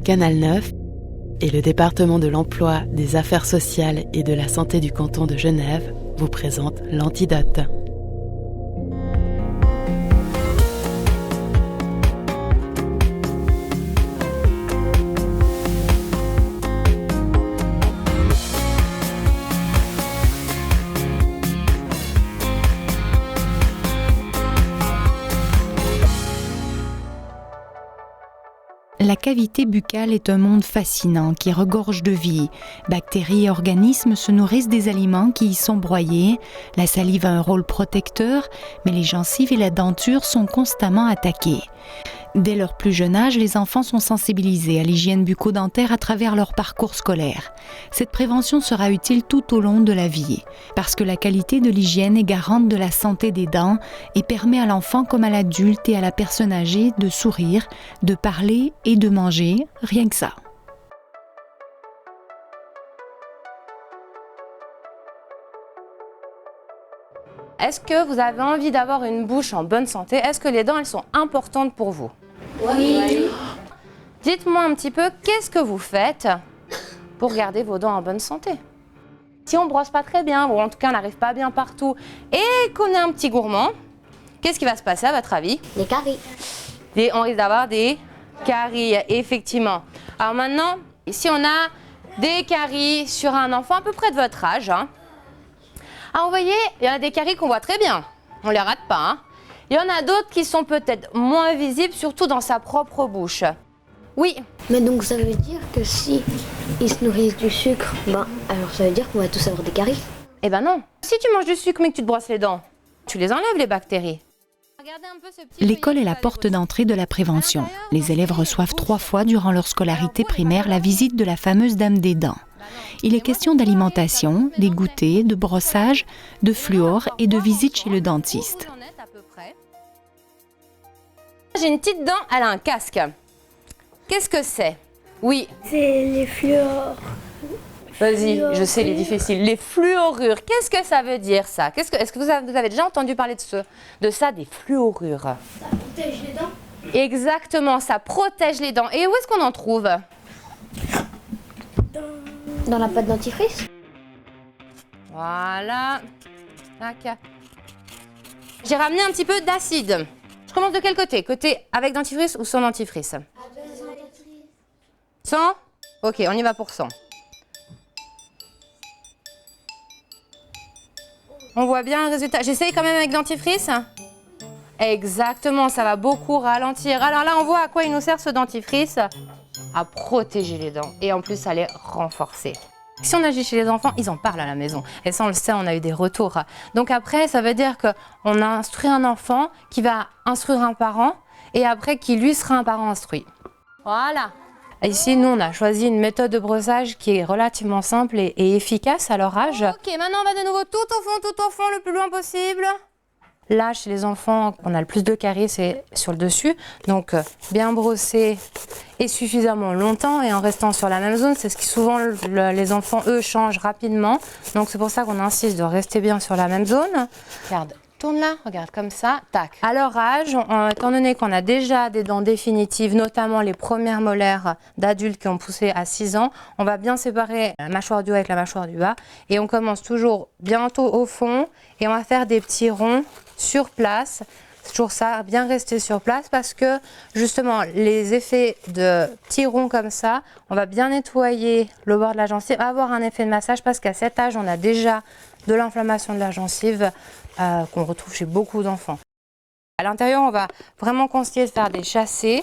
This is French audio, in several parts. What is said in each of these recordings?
Canal 9 et le département de l'emploi, des affaires sociales et de la santé du canton de Genève vous présente l'Antidote. La cavité buccale est un monde fascinant qui regorge de vie. Bactéries et organismes se nourrissent des aliments qui y sont broyés. La salive a un rôle protecteur, mais les gencives et la denture sont constamment attaquées. Dès leur plus jeune âge, les enfants sont sensibilisés à l'hygiène bucco-dentaire à travers leur parcours scolaire. Cette prévention sera utile tout au long de la vie, parce que la qualité de l'hygiène est garante de la santé des dents et permet à l'enfant comme à l'adulte et à la personne âgée de sourire, de parler et de manger, rien que ça. Est-ce que vous avez envie d'avoir une bouche en bonne santé? Est-ce que les dents, elles sont importantes pour vous? Oui. Dites-moi un petit peu, qu'est-ce que vous faites pour garder vos dents en bonne santé? Si on brosse pas très bien, ou en tout cas on n'arrive pas bien partout, et qu'on est un petit gourmand, qu'est-ce qui va se passer à votre avis? Des caries. Et on risque d'avoir des caries, effectivement. Alors maintenant, ici on a des caries sur un enfant à peu près de votre âge. Alors vous voyez, il y en a des caries qu'on voit très bien, on ne les rate pas. Il y en a d'autres qui sont peut-être moins visibles, surtout dans sa propre bouche. Oui. Mais donc ça veut dire que si ils se nourrissent du sucre, alors ça veut dire qu'on va tous avoir des caries? Eh ben non. Si tu manges du sucre mais que tu te brosses les dents, tu les enlèves les bactéries. L'école est la porte d'entrée de la prévention. Les élèves reçoivent 3 fois durant leur scolarité primaire la visite de la fameuse dame des dents. Il est question d'alimentation, des goûters, de brossage, de fluor et de visite chez le dentiste. J'ai une petite dent, elle a un casque. Qu'est-ce que c'est? Oui. C'est les fluors. Vas-y, je sais les difficiles. Les fluorures, qu'est-ce que ça veut dire ça? Est-ce que vous avez déjà entendu parler de ça, des fluorures? Ça protège les dents. Exactement, ça protège les dents. Et où est-ce qu'on en trouve? Dans la pâte dentifrice. Voilà. Tac. J'ai ramené un petit peu d'acide. Je commence de quel côté? Côté avec dentifrice ou sans dentifrice? Avec dentifrice. Sans? Ok, on y va pour 100. On voit bien le résultat. J'essaye quand même avec dentifrice. Exactement, ça va beaucoup ralentir. Alors là, on voit à quoi il nous sert ce dentifrice. À protéger les dents et en plus à les renforcer. Si on agit chez les enfants, ils en parlent à la maison. Et ça, on le sait, on a eu des retours. Donc après, ça veut dire qu'on a instruit un enfant qui va instruire un parent et après qui lui sera un parent instruit. Voilà. Ici, nous, on a choisi une méthode de brossage qui est relativement simple et efficace à leur âge. Ok, maintenant, on va de nouveau tout au fond, le plus loin possible. Là, chez les enfants, on a le plus de caries, c'est sur le dessus. Donc, bien brosser et suffisamment longtemps et en restant sur la même zone. C'est ce qui souvent, les enfants, eux, changent rapidement. Donc, c'est pour ça qu'on insiste de rester bien sur la même zone. Regarde, tourne là, regarde comme ça, tac. À leur âge, étant donné qu'on a déjà des dents définitives, notamment les premières molaires d'adultes qui ont poussé à 6 ans, on va bien séparer la mâchoire du haut avec la mâchoire du bas. Et on commence toujours bientôt au fond et on va faire des petits ronds sur place. C'est toujours ça, bien rester sur place parce que justement les effets de petits ronds comme ça, on va bien nettoyer le bord de la gencive, avoir un effet de massage parce qu'à cet âge on a déjà de l'inflammation de la gencive qu'on retrouve chez beaucoup d'enfants. À l'intérieur, on va vraiment conseiller de faire des chassés.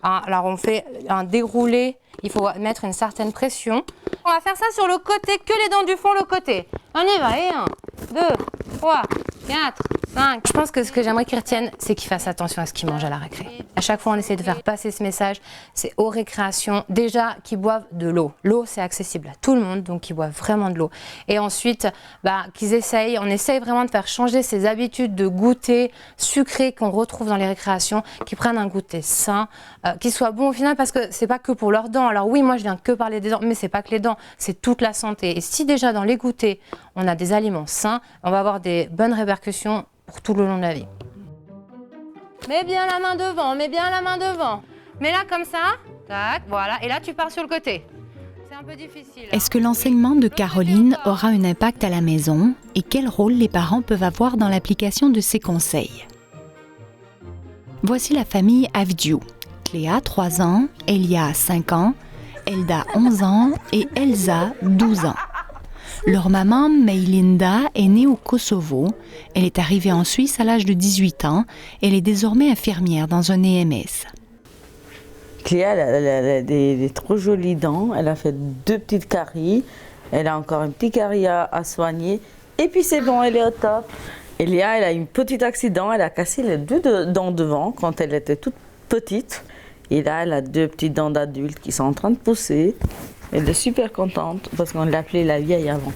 Alors on fait un déroulé, il faut mettre une certaine pression. On va faire ça sur le côté, que les dents du fond, le côté. On y va, et 1, 2, 3, 4, 5. Je pense que ce que j'aimerais qu'ils retiennent, c'est qu'ils fassent attention à ce qu'ils mangent à la récré. À chaque fois, on essaie de faire passer ce message. C'est aux récréations, déjà qu'ils boivent de l'eau. L'eau, c'est accessible à tout le monde, donc qu'ils boivent vraiment de l'eau. Et ensuite, qu'ils essayent, on essaye vraiment de faire changer ces habitudes de goûter sucré qu'on retrouve dans les récréations, qu'ils prennent un goûter sain, qui soit bon au final, parce que c'est pas que pour leurs dents. Alors oui, moi je viens que parler des dents, mais c'est pas que les dents, c'est toute la santé. Et si déjà dans les goûters, on a des aliments sains, on va avoir des bonnes répercussions pour tout le long de la vie. Mets bien la main devant, mets bien la main devant. Mets-la comme ça. Tac, voilà. Et là, tu pars sur le côté. C'est un peu difficile. Est-ce que l'enseignement de Caroline aura un impact à la maison et quel rôle les parents peuvent avoir dans l'application de ces conseils? Voici la famille Avdiou. Cléa, 3 ans, Elia, 5 ans, Elda, 11 ans et Elsa, 12 ans. Leur maman, Meilinda, est née au Kosovo. Elle est arrivée en Suisse à l'âge de 18 ans. Elle est désormais infirmière dans un EMS. Cléa, elle a des trop jolies dents. Elle a fait 2 petites caries. Elle a encore un petit carie à soigner. Et puis c'est bon, elle est au top. Elia, elle a eu un petit accident. Elle a cassé les 2 dents devant quand elle était toute petite. Et là, elle a 2 petites dents d'adulte qui sont en train de pousser. Elle est super contente parce qu'on l'appelait la vieille avant.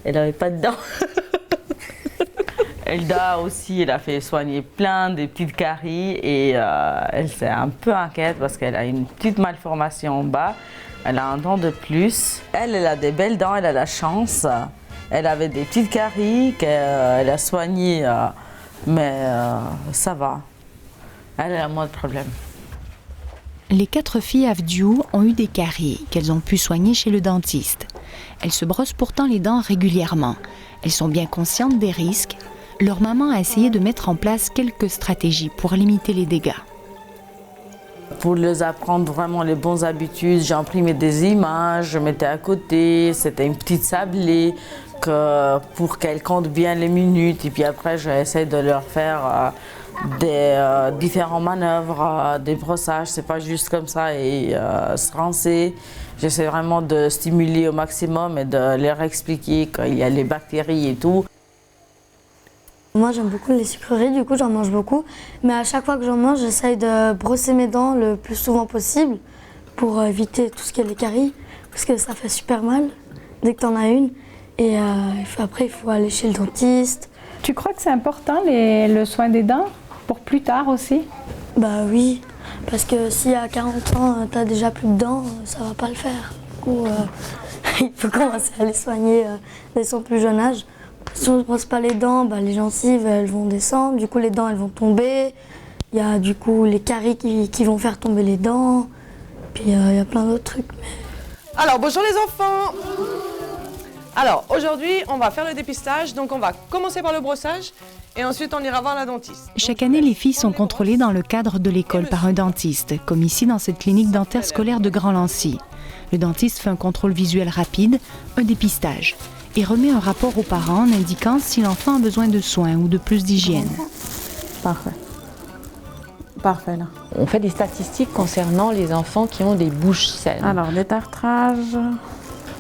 Elle n'avait pas de dents. Elda aussi, elle a fait soigner plein de petites caries et elle s'est un peu inquiète parce qu'elle a une petite malformation en bas. Elle a un dent de plus. Elle a des belles dents, elle a la chance. Elle avait des petites caries qu'elle a soignées, mais ça va. Elle a moins de problèmes. Les 4 filles Avdiou ont eu des caries qu'elles ont pu soigner chez le dentiste. Elles se brossent pourtant les dents régulièrement. Elles sont bien conscientes des risques. Leur maman a essayé de mettre en place quelques stratégies pour limiter les dégâts. Pour leur apprendre vraiment les bonnes habitudes, j'ai imprimé des images, je mettais à côté, c'était une petite sablée pour qu'elles comptent bien les minutes. Et puis après, j'essaie de leur faire des différentes manœuvres, des brossages, c'est pas juste comme ça et se rincer. J'essaie vraiment de stimuler au maximum et de leur expliquer qu'il y a les bactéries et tout. Moi j'aime beaucoup les sucreries, du coup j'en mange beaucoup. Mais à chaque fois que j'en mange, j'essaye de brosser mes dents le plus souvent possible pour éviter tout ce qui est les caries. Parce que ça fait super mal dès que t'en as une. Et après il faut aller chez le dentiste. Tu crois que c'est important le soin des dents pour plus tard aussi? Bah oui, parce que si à 40 ans t'as déjà plus de dents, ça va pas le faire. Du coup, il faut commencer à les soigner dès son plus jeune âge. Si on ne brosse pas les dents, bah, les gencives elles vont descendre, du coup les dents elles vont tomber. Il y a du coup les caries qui vont faire tomber les dents. Puis il y a plein d'autres trucs. Mais... Alors bonjour les enfants. Alors aujourd'hui on va faire le dépistage, donc on va commencer par le brossage et ensuite on ira voir la dentiste. Chaque année, les filles sont contrôlées dans le cadre de l'école par un dentiste, comme ici dans cette clinique dentaire scolaire de Grand-Lancy. Le dentiste fait un contrôle visuel rapide, un dépistage, et remet un rapport aux parents en indiquant si l'enfant a besoin de soins ou de plus d'hygiène. Parfait. Parfait, là. On fait des statistiques concernant les enfants qui ont des bouches saines. Alors, détartrage.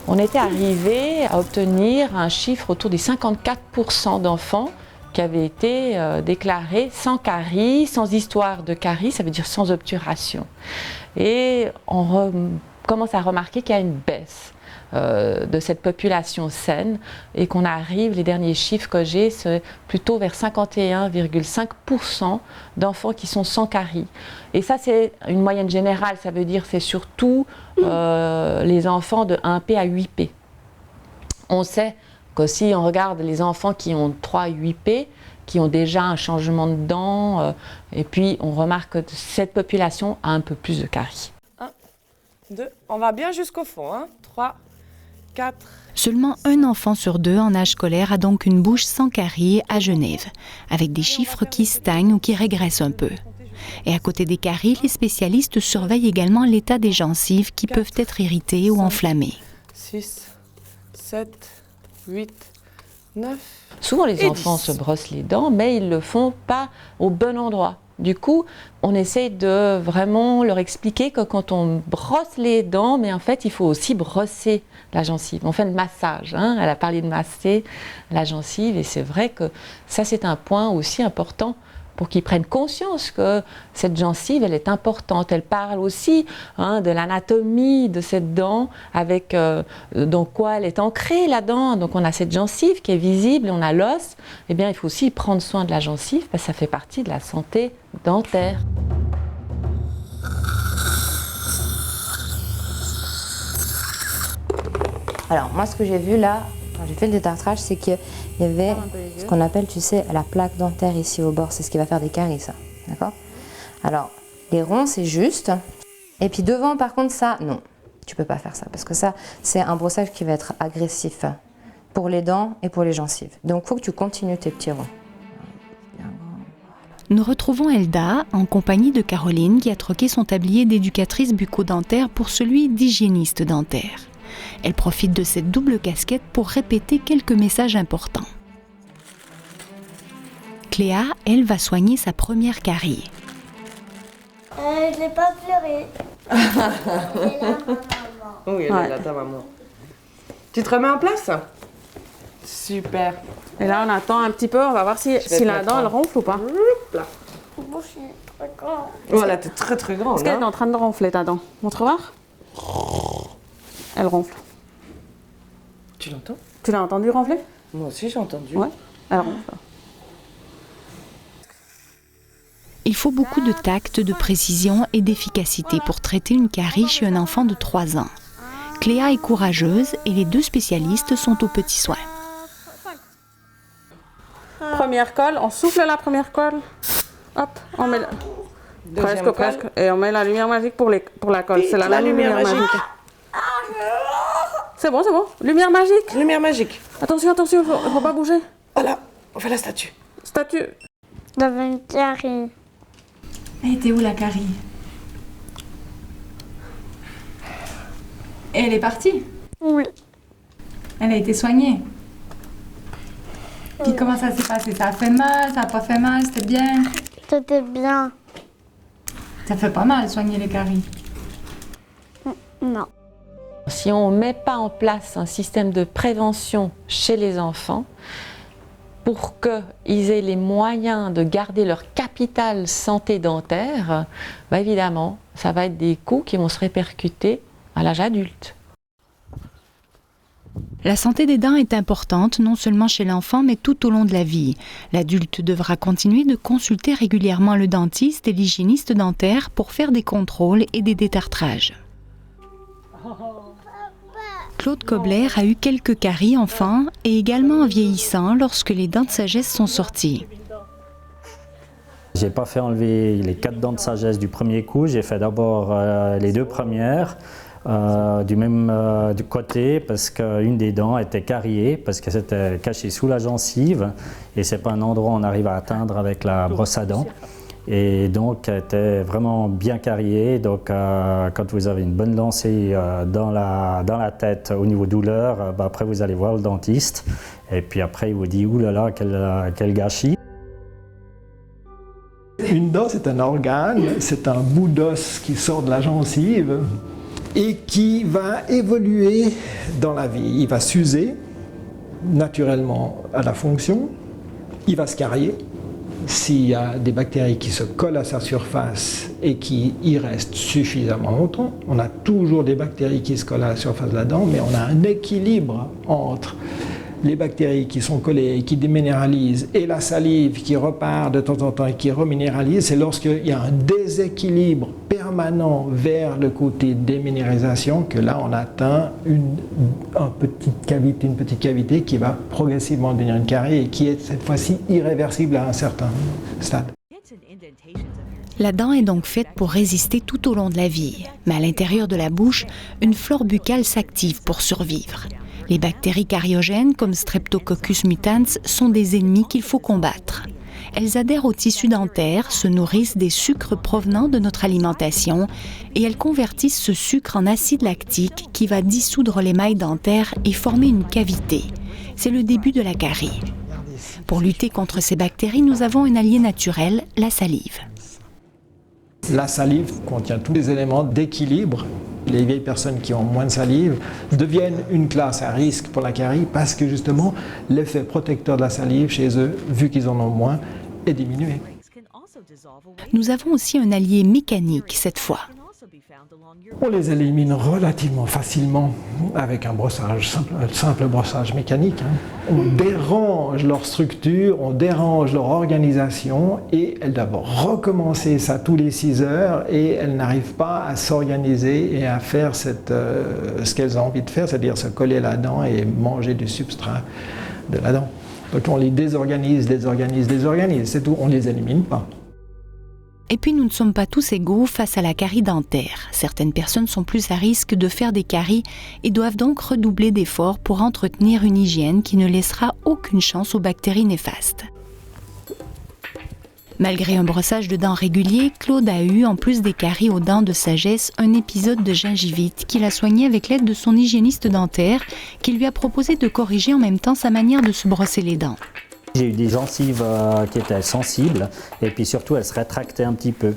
On était arrivé à obtenir un chiffre autour des 54% d'enfants qui avaient été déclarés sans caries, sans histoire de caries, ça veut dire sans obturation. Et on commence à remarquer qu'il y a une baisse de cette population saine et qu'on arrive, les derniers chiffres que j'ai, c'est plutôt vers 51,5% d'enfants qui sont sans caries. Et ça, c'est une moyenne générale, ça veut dire c'est surtout les enfants de 1P à 8P. On sait que si on regarde les enfants qui ont 3 à 8P, qui ont déjà un changement de dents, et puis on remarque que cette population a un peu plus de caries. 1, 2, on va bien jusqu'au fond, hein. 3, 4. Seulement un enfant sur 2 en âge scolaire a donc une bouche sans caries à Genève, avec des chiffres qui stagnent ou qui régressent un peu. Et à côté des caries, les spécialistes surveillent également l'état des gencives qui peuvent être irritées ou enflammées. 6, 7, 8, 9. Souvent les enfants se brossent les dents, mais ils ne le font pas au bon endroit. Du coup, on essaie de vraiment leur expliquer que quand on brosse les dents, mais en fait, il faut aussi brosser la gencive. On fait le massage, hein. Elle a parlé de masser la gencive et c'est vrai que ça, c'est un point aussi important pour qu'ils prennent conscience que cette gencive, elle est importante. Elle parle aussi de l'anatomie de cette dent, avec dans quoi elle est ancrée, la dent. Donc on a cette gencive qui est visible, on a l'os. Eh bien, il faut aussi prendre soin de la gencive, parce que ça fait partie de la santé dentaire. Alors, moi, ce que j'ai vu là, quand j'ai fait le détartrage, c'est qu'il y avait ce qu'on appelle, tu sais, la plaque dentaire ici au bord. C'est ce qui va faire des caries, ça. D'accord? Alors, les ronds, c'est juste. Et puis devant, par contre, ça, non. Tu peux pas faire ça, parce que ça, c'est un brossage qui va être agressif pour les dents et pour les gencives. Donc, il faut que tu continues tes petits ronds. Nous retrouvons Elda en compagnie de Caroline qui a troqué son tablier d'éducatrice bucco-dentaire pour celui d'hygiéniste dentaire. Elle profite de cette double casquette pour répéter quelques messages importants. Cléa, elle, va soigner sa première carie. Je n'ai pas pleuré. Oui, elle est là, ta maman. Tu te remets en place? Super. Et là, on attend un petit peu, on va voir si la dent, elle ronfle ou pas. Là. Moi, je suis très grand. Voilà, t'es très très grande. Est-ce qu'elle est en train de ronfler, ta dent? Montre voir. Elle ronfle. Tu l'entends? Tu l'as entendu ronfler? Moi aussi, j'ai entendu. Ouais, elle ronfle. Il faut beaucoup de tact, de précision et d'efficacité pour traiter une carie chez un enfant de 3 ans. Cléa est courageuse et les 2 spécialistes sont aux petits soins. Première colle, on souffle la première colle. Hop, on met presque. Et on met la lumière magique pour la colle. C'est la même lumière magique. C'est bon. Lumière magique. Lumière magique. Attention, faut pas bouger. Voilà, on fait la statue. Statue. Dans une carie. Elle était où la carie? Et elle est partie? Oui. Elle a été soignée? Puis comment ça s'est passé? Ça a fait mal? Ça a pas fait mal? C'était bien? C'était bien. Ça fait pas mal soigner les caries? Non. Si on ne met pas en place un système de prévention chez les enfants, pour qu'ils aient les moyens de garder leur capital santé dentaire, évidemment, ça va être des coûts qui vont se répercuter à l'âge adulte. La santé des dents est importante non seulement chez l'enfant mais tout au long de la vie. L'adulte devra continuer de consulter régulièrement le dentiste et l'hygiéniste dentaire pour faire des contrôles et des détartrages. Claude Kobler a eu quelques caries enfant et également en vieillissant lorsque les dents de sagesse sont sorties. J'ai pas fait enlever les 4 dents de sagesse du premier coup, j'ai fait d'abord les 2 premières du même du côté parce qu'une des dents était cariée, parce que c'était caché sous la gencive et c'est pas un endroit où on arrive à atteindre avec la brosse à dents. Et donc, elle était vraiment bien cariée. Donc, quand vous avez une bonne lancée dans la tête au niveau douleur, après vous allez voir le dentiste. Et puis après, il vous dit « Ouh là là, quel gâchis !» Une dent, c'est un organe, c'est un bout d'os qui sort de la gencive et qui va évoluer dans la vie. Il va s'user naturellement à la fonction, il va se carier. S'il y a des bactéries qui se collent à sa surface et qui y restent suffisamment longtemps, on a toujours des bactéries qui se collent à la surface de la dent, mais on a un équilibre entre les bactéries qui sont collées et qui déminéralisent et la salive qui repart de temps en temps et qui reminéralise. C'est lorsqu'il y a un déséquilibre permanent vers le côté déminéralisation que là on atteint une petite cavité qui va progressivement devenir une carie et qui est cette fois-ci irréversible à un certain stade. La dent est donc faite pour résister tout au long de la vie, mais à l'intérieur de la bouche, une flore buccale s'active pour survivre. Les bactéries cariogènes comme Streptococcus mutans sont des ennemis qu'il faut combattre. Elles adhèrent au tissu dentaire, se nourrissent des sucres provenant de notre alimentation et elles convertissent ce sucre en acide lactique qui va dissoudre l'émail dentaire et former une cavité. C'est le début de la carie. Pour lutter contre ces bactéries, nous avons un allié naturel, la salive. La salive contient tous les éléments d'équilibre. Les vieilles personnes qui ont moins de salive deviennent une classe à risque pour la carie parce que justement l'effet protecteur de la salive chez eux, vu qu'ils en ont moins, est diminué. Nous avons aussi un allié mécanique cette fois. On les élimine relativement facilement avec un simple brossage mécanique. On dérange leur structure, on dérange leur organisation et elles doivent recommencer ça tous les 6 heures et elles n'arrivent pas à s'organiser et à faire ce qu'elles ont envie de faire, c'est-à-dire se coller la dent et manger du substrat de la dent. Donc on les désorganise, c'est tout, on ne les élimine pas. Et puis nous ne sommes pas tous égaux face à la carie dentaire. Certaines personnes sont plus à risque de faire des caries et doivent donc redoubler d'efforts pour entretenir une hygiène qui ne laissera aucune chance aux bactéries néfastes. Malgré un brossage de dents régulier, Claude a eu, en plus des caries aux dents de sagesse, un épisode de gingivite qu'il a soigné avec l'aide de son hygiéniste dentaire qui lui a proposé de corriger en même temps sa manière de se brosser les dents. J'ai eu des gencives qui étaient sensibles et puis surtout elles se rétractaient un petit peu.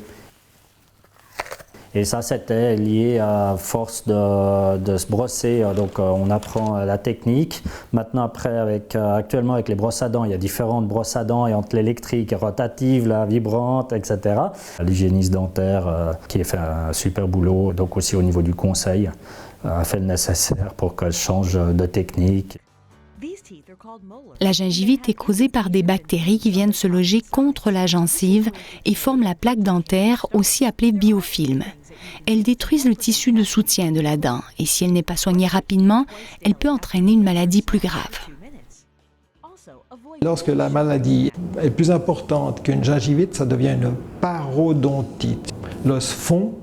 Et ça c'était lié à force de se brosser, donc on apprend la technique. Maintenant après, actuellement avec les brosses à dents, il y a différentes brosses à dents et entre l'électrique, rotative, la vibrante, etc. L'hygiéniste dentaire qui a fait un super boulot, donc aussi au niveau du conseil, a fait le nécessaire pour qu'elle change de technique. La gingivite est causée par des bactéries qui viennent se loger contre la gencive et forment la plaque dentaire, aussi appelée biofilm. Elles détruisent le tissu de soutien de la dent et si elle n'est pas soignée rapidement, elle peut entraîner une maladie plus grave. Lorsque la maladie est plus importante qu'une gingivite, ça devient une parodontite. L'os fond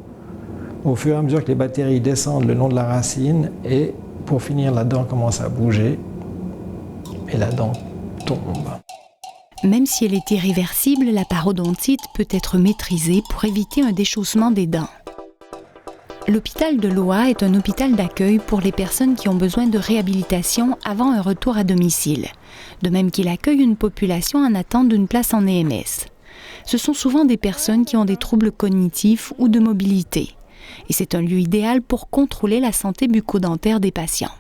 au fur et à mesure que les bactéries descendent le long de la racine et pour finir, la dent commence à bouger et la dent tombe. Même si elle est irréversible, la parodontite peut être maîtrisée pour éviter un déchaussement des dents. L'hôpital de Loa est un hôpital d'accueil pour les personnes qui ont besoin de réhabilitation avant un retour à domicile, de même qu'il accueille une population en attente d'une place en EMS. Ce sont souvent des personnes qui ont des troubles cognitifs ou de mobilité, et c'est un lieu idéal pour contrôler la santé bucco-dentaire des patients.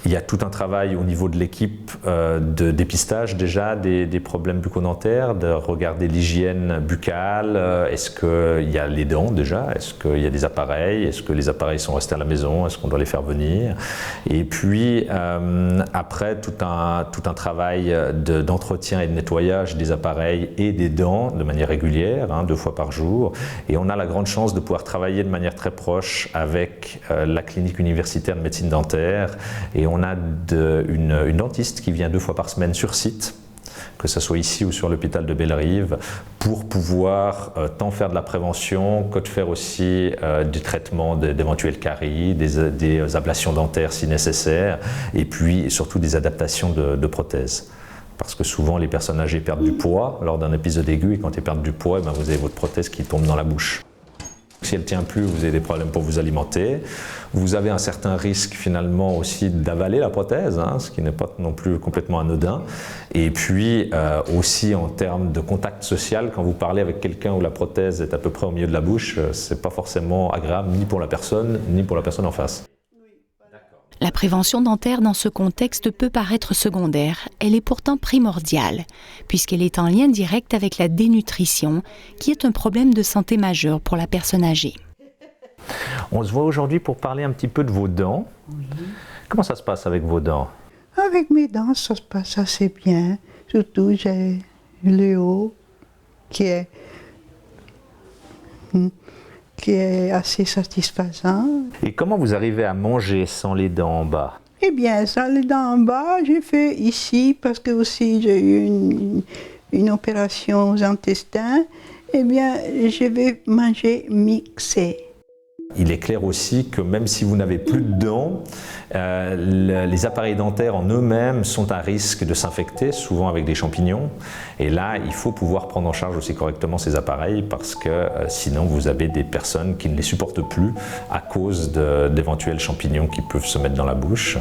Il y a tout un travail au niveau de l'équipe de dépistage déjà des problèmes bucco-dentaires, de regarder l'hygiène buccale, est-ce qu'il y a les dents déjà, est-ce qu'il y a des appareils, est-ce que les appareils sont restés à la maison, est-ce qu'on doit les faire venir. Et puis après tout un travail d'entretien et de nettoyage des appareils et des dents de manière régulière, 2 fois par jour. Et on a la grande chance de pouvoir travailler de manière très proche avec la clinique universitaire de médecine dentaire. Et on a une dentiste qui vient 2 fois par semaine sur site, que ce soit ici ou sur l'hôpital de Bellerive, pour pouvoir tant faire de la prévention que de faire aussi du traitement d'éventuelles caries, des ablations dentaires si nécessaire, et puis surtout des adaptations de prothèses. Parce que souvent les personnes âgées perdent du poids lors d'un épisode aigu, et quand elles perdent du poids, vous avez votre prothèse qui tombe dans la bouche. Si elle ne tient plus, vous avez des problèmes pour vous alimenter. Vous avez un certain risque finalement aussi d'avaler la prothèse, ce qui n'est pas non plus complètement anodin. Et puis aussi en termes de contact social, quand vous parlez avec quelqu'un où la prothèse est à peu près au milieu de la bouche, ce n'est pas forcément agréable ni pour la personne en face. La prévention dentaire dans ce contexte peut paraître secondaire. Elle est pourtant primordiale, puisqu'elle est en lien direct avec la dénutrition, qui est un problème de santé majeur pour la personne âgée. On se voit aujourd'hui pour parler un petit peu de vos dents. Oui. Comment ça se passe avec vos dents? Avec mes dents, ça se passe assez bien. Surtout, j'ai le haut qui est assez satisfaisant. Et comment vous arrivez à manger sans les dents en bas? Eh bien, sans les dents en bas, j'ai fait ici parce que aussi j'ai eu une opération aux intestins. Eh bien, je vais manger mixé. Il est clair aussi que même si vous n'avez plus de dents, les appareils dentaires en eux-mêmes sont à risque de s'infecter, souvent avec des champignons. Et là, il faut pouvoir prendre en charge aussi correctement ces appareils parce que sinon vous avez des personnes qui ne les supportent plus à cause d'éventuels champignons qui peuvent se mettre dans la bouche.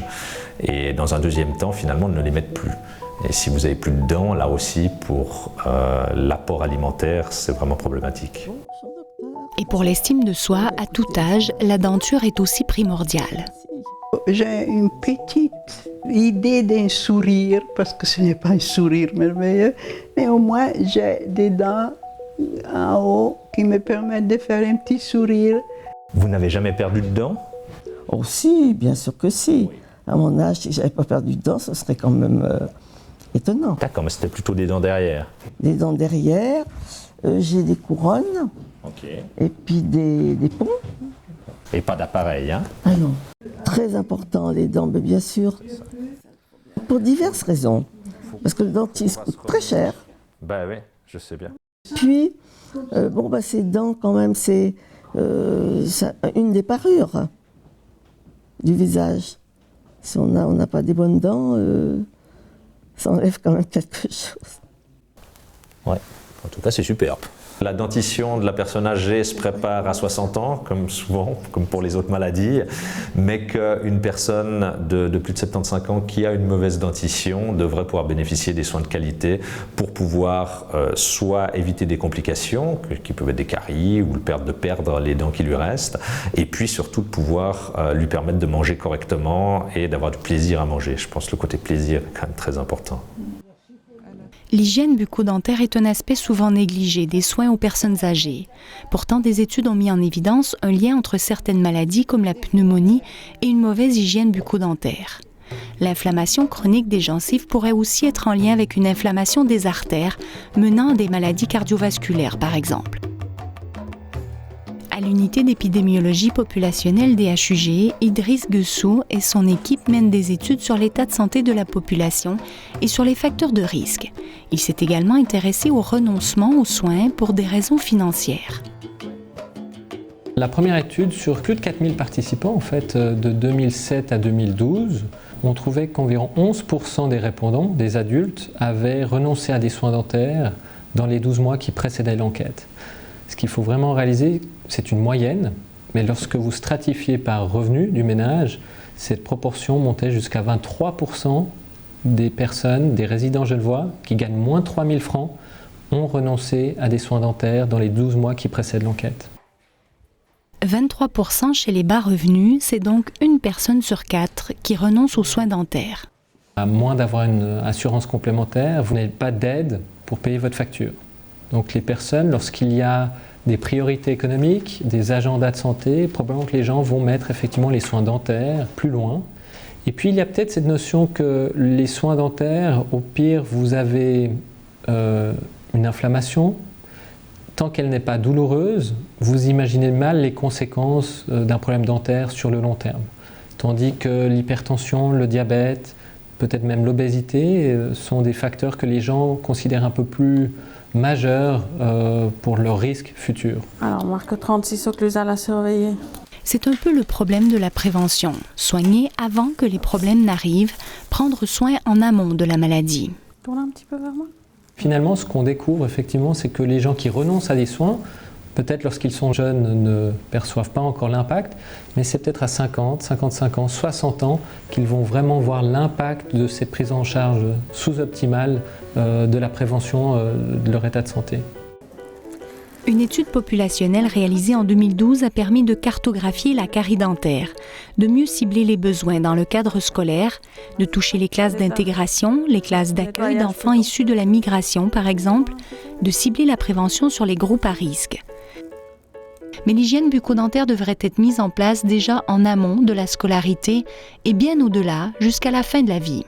Et dans un deuxième temps, finalement, ne les mettre plus. Et si vous n'avez plus de dents, là aussi, pour l'apport alimentaire, c'est vraiment problématique. Et pour l'estime de soi, à tout âge, la denture est aussi primordiale. J'ai une petite idée d'un sourire, parce que ce n'est pas un sourire merveilleux, mais au moins j'ai des dents en haut qui me permettent de faire un petit sourire. Vous n'avez jamais perdu de dents? Oh si, bien sûr que si. À mon âge, si je n'avais pas perdu de dents, ce serait quand même étonnant. D'accord, mais c'était plutôt des dents derrière. Des dents derrière, j'ai des couronnes. Okay. Et puis des ponts. Et pas d'appareil, hein? Ah non. Très important, les dents, mais bien sûr. Pour diverses raisons. Parce que le dentiste coûte très cher. Bah oui, je sais bien. Puis, Ces dents, quand même, c'est une des parures du visage. Si on n'a pas des bonnes dents, ça enlève quand même quelque chose. Ouais, en tout cas, c'est superbe. La dentition de la personne âgée se prépare à 60 ans, comme souvent, comme pour les autres maladies, mais qu'une personne de plus de 75 ans qui a une mauvaise dentition devrait pouvoir bénéficier des soins de qualité pour pouvoir soit éviter des complications, qui peuvent être des caries ou perdre les dents qui lui restent, et puis surtout de pouvoir lui permettre de manger correctement et d'avoir du plaisir à manger. Je pense que le côté plaisir est quand même très important. L'hygiène bucco-dentaire est un aspect souvent négligé des soins aux personnes âgées. Pourtant, des études ont mis en évidence un lien entre certaines maladies comme la pneumonie et une mauvaise hygiène bucco-dentaire. L'inflammation chronique des gencives pourrait aussi être en lien avec une inflammation des artères, menant à des maladies cardiovasculaires par exemple. À l'unité d'épidémiologie populationnelle des HUG, Idriss Guessou et son équipe mènent des études sur l'état de santé de la population et sur les facteurs de risque. Il s'est également intéressé au renoncement aux soins pour des raisons financières. La première étude, sur plus de 4000 participants, en fait, de 2007 à 2012, on trouvait qu'environ 11% des répondants, des adultes, avaient renoncé à des soins dentaires dans les 12 mois qui précédaient l'enquête. Ce qu'il faut vraiment réaliser, c'est une moyenne, mais lorsque vous stratifiez par revenu du ménage, cette proportion montait jusqu'à 23% des personnes, des résidents genevois, qui gagnent moins de 3 000 francs, ont renoncé à des soins dentaires dans les 12 mois qui précèdent l'enquête. 23% chez les bas revenus, c'est donc une personne sur 4 qui renonce aux soins dentaires. À moins d'avoir une assurance complémentaire, vous n'avez pas d'aide pour payer votre facture. Donc les personnes, lorsqu'il y a des priorités économiques, des agendas de santé, probablement que les gens vont mettre effectivement les soins dentaires plus loin. Et puis il y a peut-être cette notion que les soins dentaires, au pire, vous avez une inflammation. Tant qu'elle n'est pas douloureuse, vous imaginez mal les conséquences d'un problème dentaire sur le long terme. Tandis que l'hypertension, le diabète, peut-être même l'obésité sont des facteurs que les gens considèrent un peu plus majeurs pour leur risque futur. Alors, marque 36 occlusale à surveiller. C'est un peu le problème de la prévention. Soigner avant que les problèmes n'arrivent, prendre soin en amont de la maladie. Tourne un petit peu vers moi. Finalement, ce qu'on découvre effectivement, c'est que les gens qui renoncent à des soins, peut-être lorsqu'ils sont jeunes, ne perçoivent pas encore l'impact, mais c'est peut-être à 50, 55 ans, 60 ans qu'ils vont vraiment voir l'impact de cette prise en charge sous-optimale de la prévention de leur état de santé. Une étude populationnelle réalisée en 2012 a permis de cartographier la carie dentaire, de mieux cibler les besoins dans le cadre scolaire, de toucher les classes d'intégration, les classes d'accueil d'enfants issus de la migration par exemple, de cibler la prévention sur les groupes à risque. Mais l'hygiène bucco-dentaire devrait être mise en place déjà en amont de la scolarité et bien au-delà, jusqu'à la fin de la vie.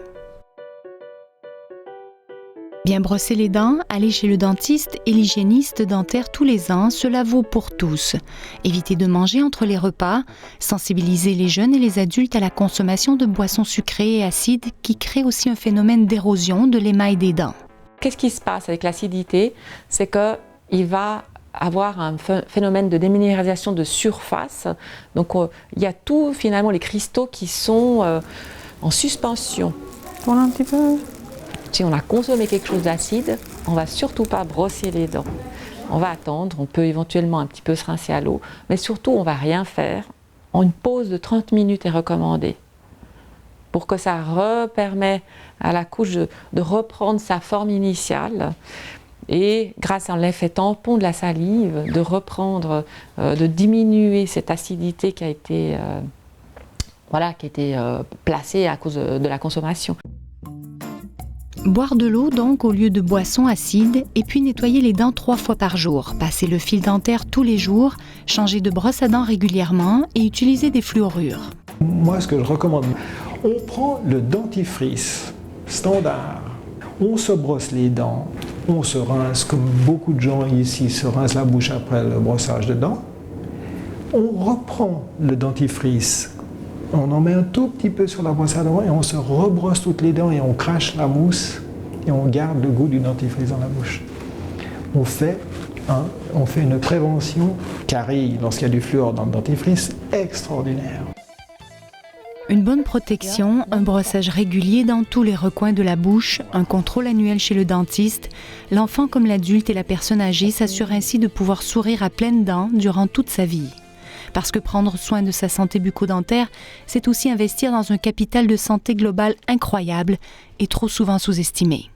Bien brosser les dents, aller chez le dentiste et l'hygiéniste dentaire tous les ans, cela vaut pour tous. Éviter de manger entre les repas, sensibiliser les jeunes et les adultes à la consommation de boissons sucrées et acides qui créent aussi un phénomène d'érosion de l'émail des dents. Qu'est-ce qui se passe avec l'acidité? C'est qu'il va avoir un phénomène de déminéralisation de surface. Donc il y a tout finalement les cristaux qui sont en suspension. Tourne un petit peu. Si on a consommé quelque chose d'acide, on ne va surtout pas brosser les dents. On va attendre, on peut éventuellement un petit peu se rincer à l'eau, mais surtout on ne va rien faire. Une pause de 30 minutes est recommandée pour que ça permet à la couche de reprendre sa forme initiale et grâce à l'effet tampon de la salive, de reprendre, de diminuer cette acidité qui a été, placée à cause de la consommation. Boire de l'eau donc au lieu de boissons acides et puis nettoyer les dents 3 fois par jour, passer le fil dentaire tous les jours, changer de brosse à dents régulièrement et utiliser des fluorures. Moi, ce que je recommande, on prend le dentifrice standard, on se brosse les dents, on se rince comme beaucoup de gens ici se rincent la bouche après le brossage de dents. On reprend le dentifrice. On en met un tout petit peu sur la brosse à dents et on se rebrosse toutes les dents et on crache la mousse et on garde le goût du dentifrice dans la bouche. On fait hein. On fait une prévention carie lorsqu'il y a du fluor dans le dentifrice extraordinaire. Une bonne protection, un brossage régulier dans tous les recoins de la bouche, un contrôle annuel chez le dentiste, l'enfant comme l'adulte et la personne âgée s'assurent ainsi de pouvoir sourire à pleines dents durant toute sa vie. Parce que prendre soin de sa santé bucco-dentaire, c'est aussi investir dans un capital de santé global incroyable et trop souvent sous-estimé.